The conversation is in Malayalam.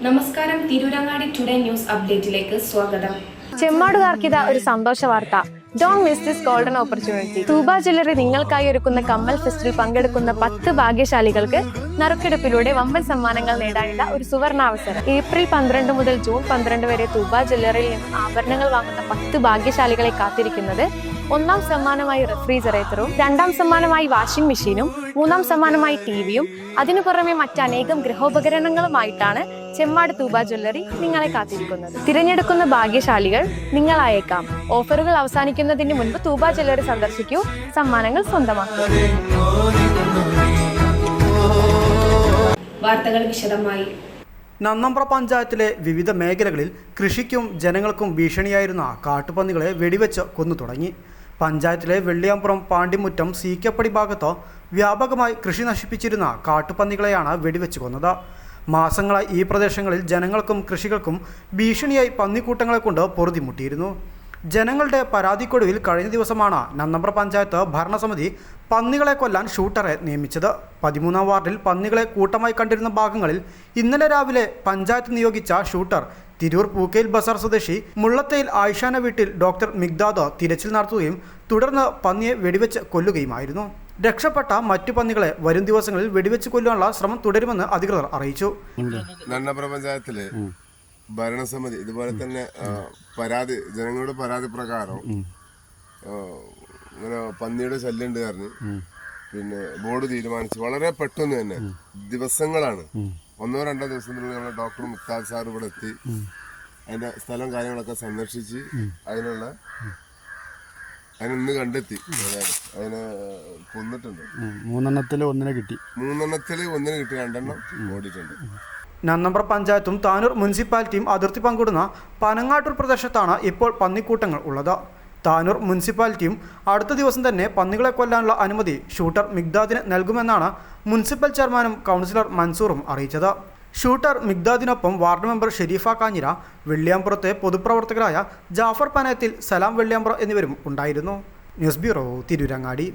നമസ്കാരം, തിരൂരങ്ങാടി ടുഡേ ന്യൂസ് അപ്ഡേറ്റിലേക്ക് സ്വാഗതം. ചെമ്മാടുകാർക്കിത ഒരു സന്തോഷ വാർത്ത. Don't miss this golden opportunity. Thooba jewellery നിങ്ങൾക്കായി ഒരുക്കുന്ന കമ്മൽ ഫെസ്റ്റിൽ പങ്കെടുക്കുന്ന 10 ഭാഗ്യശാലികൾക്ക് നറുക്കെടുപ്പിലൂടെ വമ്പൻ സമ്മാനങ്ങൾ നേടാനുള്ള ഒരു സുവർണാവസരം. ഏപ്രിൽ 12 മുതൽ ജൂൺ 12 വരെ തൂബ ജ്വല്ലറിയിൽ നിന്ന് ആഭരണങ്ങൾ വാങ്ങുന്ന 10 ഭാഗ്യശാലികളെ കാത്തിരിക്കുന്നത് ഒന്നാം സമ്മാനമായി റെഫ്രിജറേറ്ററും, രണ്ടാം സമ്മാനമായി വാഷിംഗ് മെഷീനും, മൂന്നാം സമ്മാനമായി ടിവിയും, അതിനു പുറമെ മറ്റനേകം ഗൃഹോപകരണങ്ങളുമായിട്ടാണ് ചെമ്മാട് തൂബ ജ്വല്ലറി നിങ്ങളെ കാത്തിരിക്കുന്നത്. തിരഞ്ഞെടുക്കുന്ന ഭാഗ്യശാലികൾ നിങ്ങളായേക്കാം. ഓഫറുകൾ അവസാനിക്കുന്നതിന് മുൻപ് തൂബ ജ്വല്ലറി സന്ദർശിക്കൂ, സമ്മാനങ്ങൾ സ്വന്തമാക്കൂ. വാർത്തകൾ വിശദമായി. നന്നമ്പ്ര പഞ്ചായത്തിലെ വിവിധ മേഖലകളിൽ കൃഷിക്കും ജനങ്ങൾക്കും ഭീഷണിയായിരുന്ന കാട്ടുപന്നികളെ വെടിവെച്ച് കൊന്നു തുടങ്ങി. പഞ്ചായത്തിലെ വെള്ളിയാമ്പുറം പാണ്ടിമുറ്റം സീക്കപ്പടി ഭാഗത്ത് വ്യാപകമായി കൃഷി നശിപ്പിച്ചിരുന്ന കാട്ടുപന്നികളെയാണ് വെടിവെച്ച് കൊന്നത്. മാസങ്ങളായി ഈ പ്രദേശങ്ങളിൽ ജനങ്ങൾക്കും കൃഷികൾക്കും ഭീഷണിയായി പന്നിക്കൂട്ടങ്ങളെ കൊണ്ട് പൊറുതിമുട്ടിയിരുന്നു. ജനങ്ങളുടെ പരാതിക്കൊടുവിൽ കഴിഞ്ഞ ദിവസമാണ് നന്നമ്പ്ര പഞ്ചായത്ത് ഭരണസമിതി പന്നികളെ കൊല്ലാൻ ഷൂട്ടറെ നിയമിച്ചത്. 13-ാം വാർഡിൽ പന്നികളെ കൂട്ടമായി കണ്ടിരുന്ന ഭാഗങ്ങളിൽ ഇന്നലെ രാവിലെ പഞ്ചായത്ത് നിയോഗിച്ച ഷൂട്ടർ തിരൂർ പൂക്കയിൽ ബസാർ സ്വദേശി മുള്ളത്തയിൽ ആയിഷാന വീട്ടിൽ ഡോക്ടർ മിഗ്ദാദ് തിരച്ചിൽ നടത്തുകയും തുടർന്ന് പന്നിയെ വെടിവെച്ച് കൊല്ലുകയുമായിരുന്നു. രക്ഷപ്പെട്ട മറ്റു പന്നികളെ വരും ദിവസങ്ങളിൽ വെടിവെച്ച് കൊല്ലാനുള്ള ശ്രമം തുടരുമെന്ന് അധികൃതർ അറിയിച്ചു. നന്നമ്പ്ര പഞ്ചായത്തിലെ ഭരണസമിതി ഇതുപോലെ തന്നെ ജനങ്ങളുടെ പരാതി പ്രകാരം ഇങ്ങനെ പന്നിയുടെ ശല്യം ഉണ്ട് പറഞ്ഞ് പിന്നെ ബോർഡ് തീരുമാനിച്ചു. വളരെ പെട്ടെന്ന് തന്നെ ദിവസങ്ങളാണ്, 1-2 ദിവസത്തിനുള്ളിൽ നമ്മുടെ ഡോക്ടർ മുക്താദ് സാർ ഇവിടെ എത്തി അതിന്റെ സ്ഥലം കാര്യങ്ങളൊക്കെ സന്ദർശിച്ച് അതിനൊന്ന് കണ്ടെത്തി. അതിനെ കൊന്നിട്ടുണ്ട്. 3 ഒന്നിനെ കിട്ടി. 2 ഓടിയിട്ടുണ്ട്. നന്നമ്പ്ര പഞ്ചായത്തും താനൂർ മുനിസിപ്പാലിറ്റിയും അതിർത്തി പങ്കിടുന്ന പനങ്ങാട്ടൂർ പ്രദേശത്താണ് ഇപ്പോൾ പന്നിക്കൂട്ടങ്ങൾ ഉള്ളത്. താനൂർ മുനിസിപ്പാലിറ്റിയും അടുത്ത ദിവസം തന്നെ പന്നികളെ കൊല്ലാനുള്ള അനുമതി ഷൂട്ടർ മിഗ്ദാദിന് നൽകുമെന്നാണ് മുനിസിപ്പൽ ചെയർമാനും കൗൺസിലർ മൻസൂറും അറിയിച്ചത്. ഷൂട്ടർ മിഗ്ദാദിനൊപ്പം വാർഡ് മെമ്പർ ഷെരീഫ കാഞ്ഞിര, വെള്ളിയാമ്പുറത്തെ പൊതുപ്രവർത്തകരായ ജാഫർ പനയത്തിൽ, സലാം വെള്ളിയാമ്പുറം എന്നിവരും ഉണ്ടായിരുന്നു. News bureau, Tirurangadi.